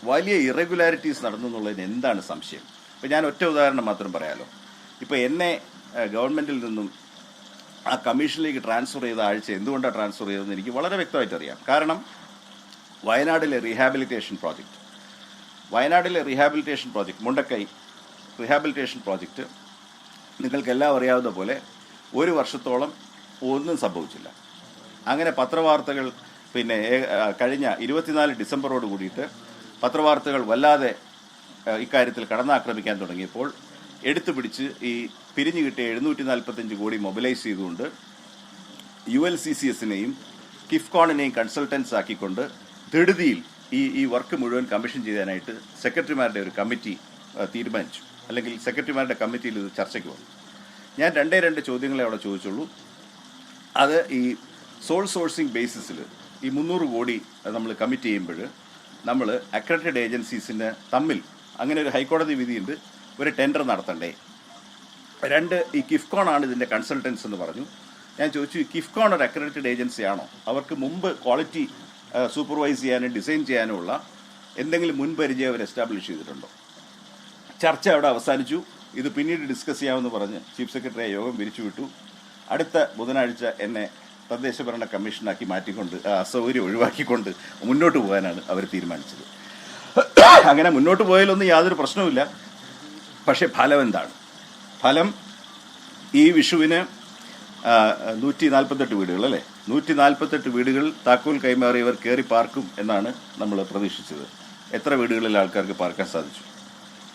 വലിയ ഇറഗുലാരിറ്റീസ് നടന്നു എന്നുള്ളതിന് എന്താണ് സംശയം? ഇപ്പോൾ ഞാൻ ഒറ്റ ഉദാഹരണം മാത്രം പറയാമല്ലോ. ഇപ്പോൾ എന്നെ ഗവൺമെൻറ്റിൽ നിന്നും ആ കമ്മീഷനിലേക്ക് ട്രാൻസ്ഫർ ചെയ്ത ആഴ്ച എന്തുകൊണ്ടാണ് ട്രാൻസ്ഫർ ചെയ്തതെന്ന് എനിക്ക് വളരെ വ്യക്തമായിട്ട് അറിയാം. കാരണം വയനാട്ടിലെ rehabilitation project Mundakkai rehabilitation project നിങ്ങൾക്കെല്ലാം അറിയാവുന്ന പോലെ ഒരു വർഷത്തോളം ഒന്നും സംഭവിച്ചില്ല. അങ്ങനെ പത്രവാർത്തകൾ പിന്നെ കഴിഞ്ഞ 24 ഡിസംബറോട് കൂടിയിട്ട് പത്രവാർത്തകൾ വല്ലാതെ ഇക്കാര്യത്തിൽ കടന്നാക്രമിക്കാൻ തുടങ്ങിയപ്പോൾ എടുത്തു പിടിച്ച് ഈ പിരിഞ്ഞു കിട്ടിയ 745 കോടി മൊബിലൈസ് ചെയ്തുകൊണ്ട് ULCCSനെയും കിഫ്കോണിനെയും കൺസൾട്ടൻസ് ആക്കിക്കൊണ്ട് ധൃതിയിൽ ഈ വർക്ക് മുഴുവൻ കമ്മീഷൻ ചെയ്യാനായിട്ട് സെക്രട്ടറിമാരുടെ ഒരു കമ്മിറ്റി തീരുമാനിച്ചു. അല്ലെങ്കിൽ സെക്രട്ടറിമാരുടെ കമ്മിറ്റിയിൽ ഇത് ചർച്ചയ്ക്ക് വന്നു. ഞാൻ 2 ചോദ്യങ്ങളെ അവിടെ ചോദിച്ചുള്ളൂ. അത് ഈ സോൾ സോഴ്സിംഗ് ബേസിസിൽ ഈ 300 കോടി നമ്മൾ കമ്മിറ്റ് ചെയ്യുമ്പോൾ നമ്മൾ അക്രഡിറ്റഡ് ഏജൻസീസിന് തമ്മിൽ അങ്ങനെ ഒരു ഹൈക്കോടതി വിധിയുണ്ട്, ഒരു ടെൻഡർ നടത്തണ്ടേ? 2 ഈ കിഫ്കോണാണ് ഇതിൻ്റെ കൺസൾട്ടൻസ് എന്ന് പറഞ്ഞു. ഞാൻ ചോദിച്ചു, ഈ കിഫ്കോൺ ഒരു അക്രഡിറ്റഡ് ഏജൻസി ആണോ? അവർക്ക് മുമ്പ് ക്വാളിറ്റി സൂപ്പർവൈസ് ചെയ്യാനും ഡിസൈൻ ചെയ്യാനും ഉള്ള എന്തെങ്കിലും മുൻപരിചയം അവർ എസ്റ്റാബ്ലിഷ് ചെയ്തിട്ടുണ്ടോ? ചർച്ച അവിടെ അവസാനിച്ചു. ഇത് പിന്നീട് ഡിസ്കസ് ചെയ്യാമെന്ന് പറഞ്ഞ് ചീഫ് സെക്രട്ടറിയെ യോഗം പിരിച്ചുവിട്ടു. അടുത്ത ബുധനാഴ്ച എന്നെ തദ്ദേശഭരണ കമ്മീഷനാക്കി മാറ്റിക്കൊണ്ട് അസൗകര്യം ഒഴിവാക്കിക്കൊണ്ട് മുന്നോട്ട് പോകാനാണ് അവർ തീരുമാനിച്ചത്. അങ്ങനെ മുന്നോട്ട് പോയാലൊന്നും യാതൊരു പ്രശ്നവുമില്ല. പക്ഷേ ഫലം എന്താണ്? ഫലം ഈ വിഷുവിന് 148 വീടുകൾ അല്ലേ, 148 വീടുകൾ താക്കോൽ കൈമാറിയവർ കയറി പാർക്കും എന്നാണ് നമ്മൾ പ്രതീക്ഷിച്ചത്. എത്ര വീടുകളിൽ ആൾക്കാർക്ക് പാർക്കാൻ സാധിച്ചു?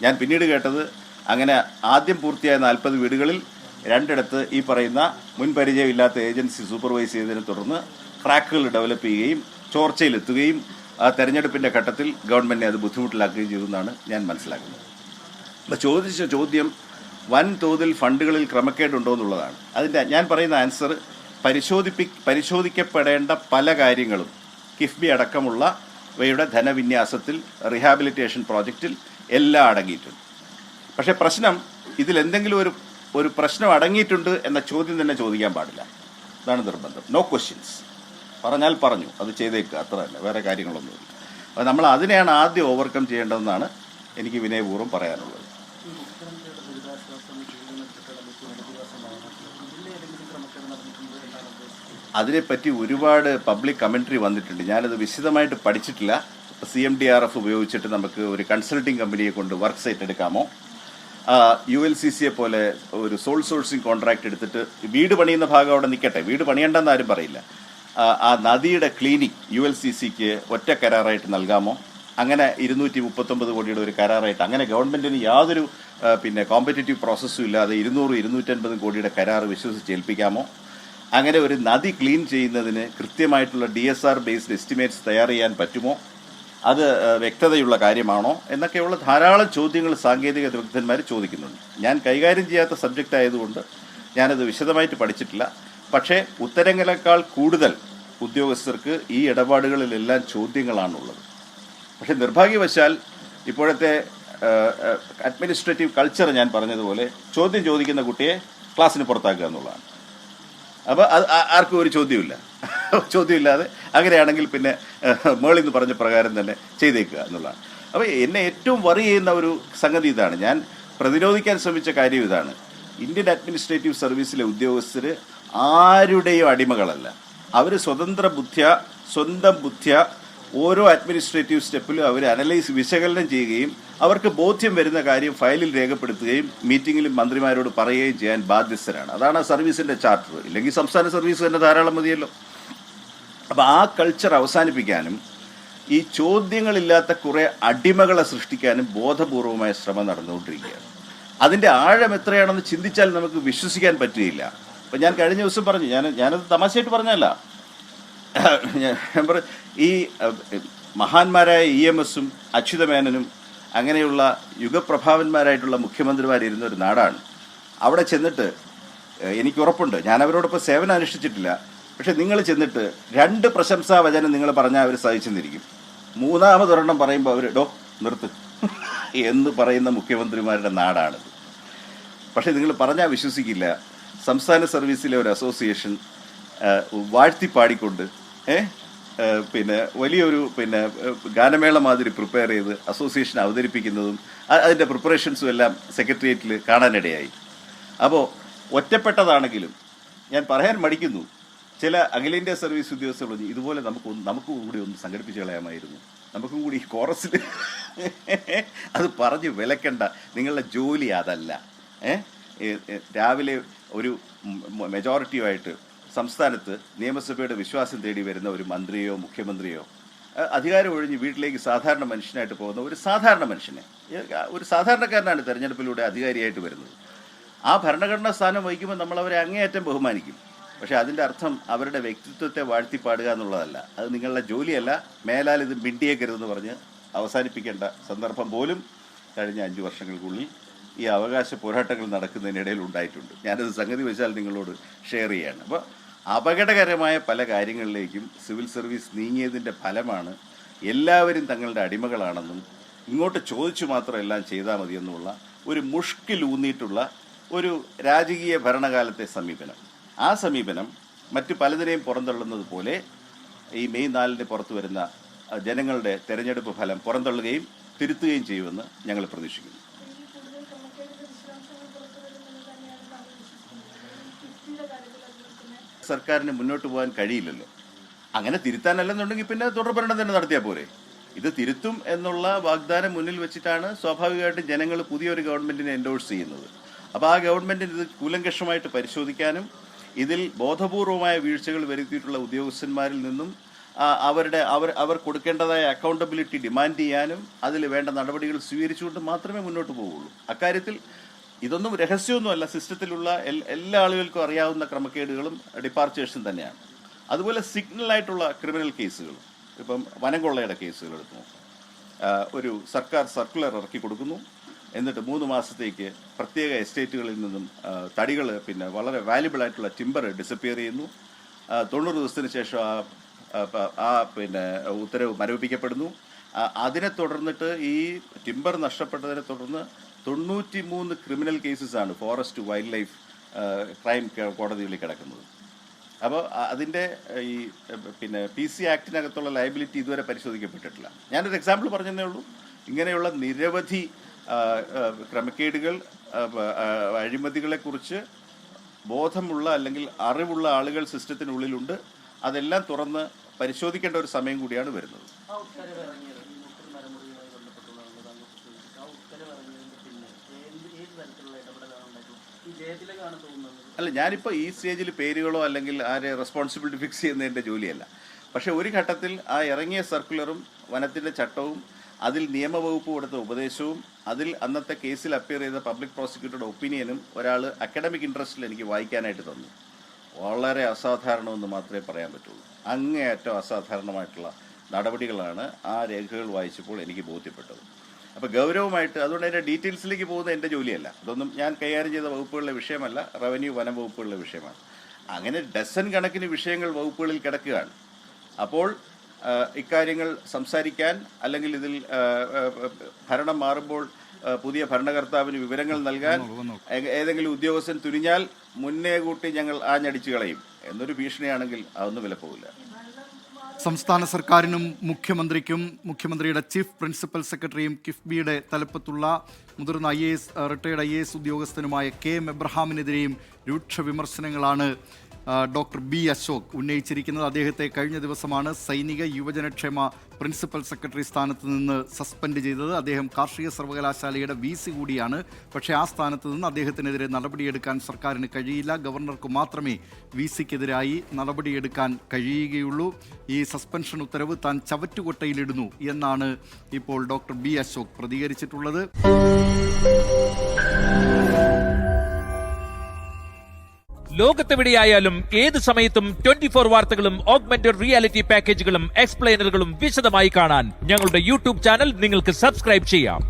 ഞാൻ പിന്നീട് കേട്ടത് അങ്ങനെ ആദ്യം പൂർത്തിയായ 40 വീടുകളിൽ 2 ഈ പറയുന്ന മുൻപരിചയമില്ലാത്ത ഏജൻസി സൂപ്പർവൈസ് ചെയ്തതിനെ തുടർന്ന് ക്രാക്കുകൾ ഡെവലപ്പ് ചെയ്യുകയും ചോർച്ചയിലെത്തുകയും ആ തെരഞ്ഞെടുപ്പിൻ്റെ ഘട്ടത്തിൽ ഗവൺമെൻറ്റിനെ അത് ബുദ്ധിമുട്ടിലാക്കുകയും ചെയ്തെന്നാണ് ഞാൻ മനസ്സിലാക്കുന്നത്. അപ്പോൾ ചോദിച്ച ചോദ്യം വൻതോതിൽ ഫണ്ടുകളിൽ ക്രമക്കേടുണ്ടോ എന്നുള്ളതാണ്. അതിൻ്റെ ഞാൻ പറയുന്ന ആൻസർ പരിശോധിക്കപ്പെടേണ്ട പല കാര്യങ്ങളും കിഫ്ബി അടക്കമുള്ളവയുടെ ധനവിന്യാസത്തിൽ റീഹാബിലിറ്റേഷൻ പ്രോജക്റ്റിൽ എല്ലാം അടങ്ങിയിട്ടുണ്ട്. പക്ഷേ പ്രശ്നം ഇതിലെന്തെങ്കിലും ഒരു പ്രശ്നം അടങ്ങിയിട്ടുണ്ട് എന്ന ചോദ്യം തന്നെ ചോദിക്കാൻ പാടില്ല. അതാണ് നിർബന്ധം. No questions. പറഞ്ഞാൽ പറഞ്ഞു, അത് ചെയ്തേക്കുക, അത്ര തന്നെ, വേറെ കാര്യങ്ങളൊന്നുമില്ല. അപ്പോൾ നമ്മൾ അതിനെയാണ് ആദ്യം ഓവർകം ചെയ്യേണ്ടതെന്നാണ് എനിക്ക് വിനയപൂർവ്വം പറയാനുള്ളത്. അതിനെപ്പറ്റി ഒരുപാട് പബ്ലിക് കമൻട്രി വന്നിട്ടുണ്ട്. ഞാനത് വിശദമായിട്ട് പഠിച്ചിട്ടില്ല. CMDRF ഉപയോഗിച്ചിട്ട് നമുക്ക് ഒരു കൺസൾട്ടിങ് കമ്പനിയെ കൊണ്ട് വർക്ക് സൈറ്റ് എടുക്കാമോ? ULCCയെ പോലെ ഒരു സോൾ സോഴ്സിംഗ് കോൺട്രാക്ട് എടുത്തിട്ട് വീട് പണിയുന്ന ഭാഗം അവിടെ നിൽക്കട്ടെ, വീട് പണിയണ്ടെന്ന് ആരും പറയില്ല. ആ നദിയുടെ ക്ലീനിങ് ULCCക്ക് ഒറ്റ കരാറായിട്ട് നൽകാമോ? അങ്ങനെ 239 കോടിയുടെ ഒരു കരാറായിട്ട്, അങ്ങനെ ഗവൺമെൻറ്റിന് യാതൊരു കോമ്പറ്റേറ്റീവ് പ്രോസസ്സും ഇല്ലാതെ 200-250 കോടിയുടെ കരാർ വിശ്വസിച്ച് ഏൽപ്പിക്കാമോ? അങ്ങനെ ഒരു നദി ക്ലീൻ ചെയ്യുന്നതിന് കൃത്യമായിട്ടുള്ള DSR ബേസ്ഡ് എസ്റ്റിമേറ്റ്സ് തയ്യാർ ചെയ്യാൻ പറ്റുമോ? അത് വ്യക്തതയുള്ള കാര്യമാണോ എന്നൊക്കെയുള്ള ധാരാളം ചോദ്യങ്ങൾ സാങ്കേതിക വിദഗ്ധന്മാർ ചോദിക്കുന്നുണ്ട്. ഞാൻ കൈകാര്യം ചെയ്യാത്ത സബ്ജക്റ്റ് ആയതുകൊണ്ട് ഞാനത് വിശദമായിട്ട് പഠിച്ചിട്ടില്ല. പക്ഷേ ഉത്തരങ്ങളെക്കാൾ കൂടുതൽ ഉദ്യോഗസ്ഥർക്ക് ഈ ഇടപാടുകളിലെല്ലാം ചോദ്യങ്ങളാണുള്ളത്. പക്ഷേ നിർഭാഗ്യവശാൽ ഇപ്പോഴത്തെ അഡ്മിനിസ്ട്രേറ്റീവ് കൾച്ചർ ഞാൻ പറഞ്ഞതുപോലെ ചോദ്യം ചോദിക്കുന്ന കുട്ടിയെ ക്ലാസ്സിന് പുറത്താക്കുക എന്നുള്ളതാണ്. അപ്പോൾ അത് ആർക്കും ഒരു ചോദ്യമില്ലാതെ അങ്ങനെയാണെങ്കിൽ പിന്നെ മേളിൽ നിന്ന് പറഞ്ഞ പ്രകാരം തന്നെ ചെയ്തേക്കുക എന്നുള്ളതാണ്. അപ്പോൾ എന്നെ ഏറ്റവും വറി ചെയ്യുന്ന ഒരു സംഗതി ഇതാണ്. ഞാൻ പ്രതിരോധിക്കാൻ ശ്രമിച്ച കാര്യം ഇതാണ്. ഇന്ത്യൻ അഡ്മിനിസ്ട്രേറ്റീവ് സർവീസിലെ ഉദ്യോഗസ്ഥർ ആരുടെയും അടിമകളല്ല. അവർ സ്വന്തം ബുദ്ധ്യ ഓരോ അഡ്മിനിസ്ട്രേറ്റീവ് സ്റ്റെപ്പിലും അവർ വിശകലനം ചെയ്യുകയും അവർക്ക് ബോധ്യം വരുന്ന കാര്യം ഫയലിൽ രേഖപ്പെടുത്തുകയും മീറ്റിങ്ങിലും മന്ത്രിമാരോട് പറയുകയും ചെയ്യാൻ ബാധ്യസ്ഥരാണ്. അതാണ് സർവീസിൻ്റെ ചാർട്ടർ. ഇല്ലെങ്കിൽ സംസ്ഥാന സർവീസ് തന്നെ ധാരാളം മതിയല്ലോ. അപ്പോൾ ആ കൾച്ചർ അവസാനിപ്പിക്കാനും ഈ ചോദ്യങ്ങളില്ലാത്ത കുറേ അടിമകളെ സൃഷ്ടിക്കാനും ബോധപൂർവമായ ശ്രമം നടന്നുകൊണ്ടിരിക്കുകയാണ്. അതിൻ്റെ ആഴം എത്രയാണെന്ന് ചിന്തിച്ചാൽ നമുക്ക് വിശ്വസിക്കാൻ പറ്റുകയില്ല. അപ്പം ഞാൻ കഴിഞ്ഞ ദിവസം പറഞ്ഞു, ഞാനത് തമാശയായിട്ട് പറഞ്ഞല്ല, ഈ മഹാന്മാരായ EMSഉം അച്യുതമേനനും അങ്ങനെയുള്ള യുഗപ്രഭാവന്മാരായിട്ടുള്ള മുഖ്യമന്ത്രിമാരിരുന്ന ഒരു നാടാണ്. അവിടെ ചെന്നിട്ട് എനിക്ക് ഉറപ്പുണ്ട്, ഞാൻ അവരോടൊപ്പം സേവനം അനുഷ്ഠിച്ചിട്ടില്ല, പക്ഷെ നിങ്ങൾ ചെന്നിട്ട് 2 പ്രശംസാ വചനം നിങ്ങൾ പറഞ്ഞാൽ അവർ സഹിച്ചെന്നിരിക്കും. 3ാമതൊരെണ്ണം പറയുമ്പോൾ അവർ നിർത്ത് എന്ന് പറയുന്ന മുഖ്യമന്ത്രിമാരുടെ നാടാണിത്. പക്ഷേ നിങ്ങൾ പറഞ്ഞാൽ വിശ്വസിക്കില്ല, സംസ്ഥാന സർവീസിലെ ഒരു അസോസിയേഷൻ വാഴ്ത്തിപ്പാടിക്കൊണ്ട് പിന്നെ വലിയൊരു ഗാനമേള മാതിരി പ്രിപ്പയർ ചെയ്ത് അസോസിയേഷൻ അവതരിപ്പിക്കുന്നതും അതിൻ്റെ പ്രിപ്പറേഷൻസും എല്ലാം സെക്രട്ടേറിയറ്റിൽ കാണാനിടയായി. അപ്പോൾ ഒറ്റപ്പെട്ടതാണെങ്കിലും ഞാൻ പറയാൻ മടിക്കുന്നു, ചില അഖിലേന്ത്യാ സർവീസ് ഉദ്യോഗസ്ഥർ പറഞ്ഞു ഇതുപോലെ നമുക്ക് കൂടി ഒന്ന് സംഘടിപ്പിച്ച് കളയാമായിരുന്നു, നമുക്കും കൂടി ഈ കോറസിൽ അത് പറഞ്ഞ് വിലക്കണ്ട, നിങ്ങളുടെ ജോലി അതല്ല. രാവിലെ ഒരു മെജോറിറ്റിയുമായിട്ട് സംസ്ഥാനത്ത് നിയമസഭയുടെ വിശ്വാസം തേടി വരുന്ന ഒരു മന്ത്രിയോ മുഖ്യമന്ത്രിയോ അധികാരം ഒഴിഞ്ഞ് വീട്ടിലേക്ക് സാധാരണ മനുഷ്യനായിട്ട് പോകുന്ന ഒരു സാധാരണ മനുഷ്യനെ, ഒരു സാധാരണക്കാരനാണ് തെരഞ്ഞെടുപ്പിലൂടെ അധികാരിയായിട്ട് വരുന്നത്. ആ ഭരണഘടനാ സ്ഥാനം വഹിക്കുമ്പോൾ നമ്മൾ അവരെ അങ്ങേയറ്റം ബഹുമാനിക്കും. പക്ഷേ അതിൻ്റെ അർത്ഥം അവരുടെ വ്യക്തിത്വത്തെ വാഴ്ത്തിപ്പാടുക എന്നുള്ളതല്ല. അത് നിങ്ങളുടെ ജോലിയല്ല, മേലാൽ ഇത് മിണ്ടിയേക്കരുതെന്ന് പറഞ്ഞ് അവസാനിപ്പിക്കേണ്ട സന്ദർഭം പോലും കഴിഞ്ഞ 5 വർഷങ്ങൾക്കുള്ളിൽ ഈ അവകാശ പോരാട്ടങ്ങൾ നടക്കുന്നതിനിടയിൽ ഉണ്ടായിട്ടുണ്ട്. ഞാനത് സംഗതി വെച്ചാൽ നിങ്ങളോട് ഷെയർ ചെയ്യുകയാണ്. അപ്പോൾ അപകടകരമായ പല കാര്യങ്ങളിലേക്കും സിവിൽ സർവീസ് നീങ്ങിയതിൻ്റെ ഫലമാണ് എല്ലാവരും തങ്ങളുടെ അടിമകളാണെന്നും ഇങ്ങോട്ട് ചോദിച്ചു മാത്രം എല്ലാം ചെയ്താൽ മതിയെന്നുള്ള ഒരു മുഷ്കിലൂന്നിയിട്ടുള്ള ഒരു രാജകീയ ഭരണകാലത്തെ സമീപനം. ആ സമീപനം മറ്റു പലതിനെയും പുറന്തള്ളുന്നത് പോലെ ഈ മെയ് 4-ന് പുറത്തു വരുന്ന ജനങ്ങളുടെ തെരഞ്ഞെടുപ്പ് ഫലം പുറന്തള്ളുകയും തിരുത്തുകയും ചെയ്യുമെന്ന് ഞങ്ങൾ പ്രതീക്ഷിക്കുന്നു. സർക്കാരിന് മുന്നോട്ട് പോകാൻ കഴിയില്ലല്ലോ. അങ്ങനെ തിരുത്താനല്ലെന്നുണ്ടെങ്കിൽ പിന്നെ തുടർഭരണം തന്നെ നടത്തിയാൽ പോരെ. ഇത് തിരുത്തും എന്നുള്ള വാഗ്ദാനം മുന്നിൽ വെച്ചിട്ടാണ് സ്വാഭാവികമായിട്ടും ജനങ്ങൾ പുതിയൊരു ഗവൺമെൻറ്റിനെ എൻഡോഴ്സ് ചെയ്യുന്നത്. അപ്പോൾ ആ ഗവൺമെൻറ്റിന് ഇത് കൂലങ്കഷമായിട്ട് പരിശോധിക്കാനും ഇതിൽ ബോധപൂർവമായ വീഴ്ചകൾ വരുത്തിയിട്ടുള്ള ഉദ്യോഗസ്ഥന്മാരിൽ നിന്നും അവർ കൊടുക്കേണ്ടതായ അക്കൗണ്ടബിലിറ്റി ഡിമാൻഡ് ചെയ്യാനും അതിൽ വേണ്ട നടപടികൾ സ്വീകരിച്ചുകൊണ്ട് മാത്രമേ മുന്നോട്ട് പോവുള്ളൂ. അക്കാര്യത്തിൽ ഇതൊന്നും രഹസ്യമൊന്നുമല്ല, സിസ്റ്റത്തിലുള്ള എല്ലാ ആളുകൾക്കും അറിയാവുന്ന ക്രമക്കേടുകളും ഡിപ്പാർച്ചേഴ്സും തന്നെയാണ്. അതുപോലെ സിഗ്നലായിട്ടുള്ള ക്രിമിനൽ കേസുകൾ, ഇപ്പം വനം കൊള്ളയുടെ കേസുകൾ എടുത്തു നോക്കും. ഒരു സർക്കാർ സർക്കുലർ ഇറക്കി കൊടുക്കുന്നു, എന്നിട്ട് 3 മാസത്തേക്ക് പ്രത്യേക എസ്റ്റേറ്റുകളിൽ നിന്നും തടികൾ വളരെ വാല്യുബിൾ ആയിട്ടുള്ള ടിമ്പർ ഡിസപ്പിയർ ചെയ്യുന്നു. 90 ദിവസത്തിന് ശേഷം ആ ഉത്തരവ് മരവിപ്പിക്കപ്പെടുന്നു. അതിനെ തുടർന്നിട്ട് ഈ ടിമ്പർ നഷ്ടപ്പെട്ടതിനെ തുടർന്ന് 93 ക്രിമിനൽ കേസസാണ് ഫോറസ്റ്റ് വൈൽഡ് ലൈഫ് ക്രൈം കോടതികളിൽ കിടക്കുന്നത്. അപ്പോൾ അതിൻ്റെ ഈ PC ആക്ടിനകത്തുള്ള ലയബിലിറ്റി ഇതുവരെ പരിശോധിക്കപ്പെട്ടിട്ടില്ല. ഞാനൊരു എക്സാമ്പിൾ പറഞ്ഞതേ ഉള്ളൂ. ഇങ്ങനെയുള്ള നിരവധി ക്രമക്കേടുകൾ, അഴിമതികളെക്കുറിച്ച് ബോധമുള്ള അല്ലെങ്കിൽ അറിവുള്ള ആളുകൾ സിസ്റ്റത്തിനുള്ളിലുണ്ട്. അതെല്ലാം തുറന്ന് പരിശോധിക്കേണ്ട ഒരു സമയം കൂടിയാണ് വരുന്നത്. അല്ല, ഞാനിപ്പോൾ ഈ സ്റ്റേജിൽ പേരുകളോ അല്ലെങ്കിൽ ആരെ റെസ്പോൺസിബിലിറ്റി ഫിക്സ് ചെയ്യുന്നതിൻ്റെ ജോലിയല്ല. പക്ഷേ ഒരു ഘട്ടത്തിൽ ആ ഇറങ്ങിയ സർക്കുലറും വനത്തിൻ്റെ ചട്ടവും അതിൽ നിയമവകുപ്പ് കൊടുത്ത ഉപദേശവും അതിൽ അന്നത്തെ കേസിൽ അപ്പിയർ ചെയ്ത പബ്ലിക് പ്രോസിക്യൂട്ടറുടെ ഒപ്പീനിയനും ഒരാൾ അക്കാഡമിക് ഇൻട്രസ്റ്റിൽ എനിക്ക് വായിക്കാനായിട്ട് തന്നു. വളരെ അസാധാരണമെന്ന് മാത്രമേ പറയാൻ പറ്റുള്ളൂ. അങ്ങേയറ്റം അസാധാരണമായിട്ടുള്ള നടപടികളാണ് ആ രേഖകൾ വായിച്ചപ്പോൾ എനിക്ക് ബോധ്യപ്പെട്ടത്. അപ്പോൾ ഗൗരവമായിട്ട്, അതുകൊണ്ട് അതിൻ്റെ ഡീറ്റെയിൽസിലേക്ക് പോകുന്നത് എൻ്റെ ജോലിയല്ല. അതൊന്നും ഞാൻ കൈകാര്യം ചെയ്ത വകുപ്പുകളിലെ വിഷയമല്ല, റവന്യൂ വനം വകുപ്പുകളിലെ വിഷയമാണ്. അങ്ങനെ ഡസൻ കണക്കിന് വിഷയങ്ങൾ വകുപ്പുകളിൽ കിടക്കുകയാണ്. അപ്പോൾ ഇക്കാര്യങ്ങൾ സംസാരിക്കാൻ അല്ലെങ്കിൽ ഇതിൽ ഭരണം മാറുമ്പോൾ പുതിയ ഭരണകർത്താവിന് വിവരങ്ങൾ നൽകാൻ ഏതെങ്കിലും ഉദ്യോഗസ്ഥൻ തുനിഞ്ഞാൽ മുന്നേ കൂട്ടി ഞങ്ങൾ ആഞ്ഞടിച്ചു കളയും എന്നൊരു ഭീഷണിയാണെങ്കിൽ അതൊന്നും വിലപ്പോവില്ല. സംസ്ഥാന സർക്കാരിനും മുഖ്യമന്ത്രിക്കും മുഖ്യമന്ത്രിയുടെ ചീഫ് പ്രിൻസിപ്പൽ സെക്രട്ടറിയും കിഫ്ബിയുടെ തലപ്പത്തുള്ള മുതിർന്ന റിട്ടയർഡ് IAS ഉദ്യോഗസ്ഥനുമായ KM എബ്രഹാമിനെതിരെയും രൂക്ഷ വിമർശനങ്ങളാണ് ഡോക്ടർ B അശോക് ഉന്നയിച്ചിരിക്കുന്നത്. അദ്ദേഹത്തെ കഴിഞ്ഞ ദിവസമാണ് സൈനിക യുവജനക്ഷേമ പ്രിൻസിപ്പൽ സെക്രട്ടറി സ്ഥാനത്ത് നിന്ന് സസ്പെൻഡ് ചെയ്തത്. അദ്ദേഹം കാർഷിക സർവകലാശാലയുടെ VC കൂടിയാണ്. പക്ഷേ ആ സ്ഥാനത്ത് നിന്ന് അദ്ദേഹത്തിനെതിരെ നടപടിയെടുക്കാൻ സർക്കാരിന് കഴിയില്ല. ഗവർണർക്ക് മാത്രമേ VCക്കെതിരായി നടപടിയെടുക്കാൻ കഴിയുകയുള്ളൂ. ഈ സസ്പെൻഷൻ ഉത്തരവ് താൻ ചവറ്റുകൊട്ടയിലിടുന്നു എന്നാണ് ഇപ്പോൾ ഡോക്ടർ B അശോക് പ്രതികരിച്ചിട്ടുള്ളത്. ലോകത്തെവിടെയായാലും ഏത് സമയത്തും 24 വാർത്തകളും ഓഗ്മെന്റഡ് റിയാലിറ്റി പാക്കേജുകളും എക്സ്പ്ലെയിനറുകളും വിശദമായി കാണാൻ ഞങ്ങളുടെ YouTube ചാനൽ നിങ്ങൾക്ക് സബ്സ്ക്രൈബ് ചെയ്യാം.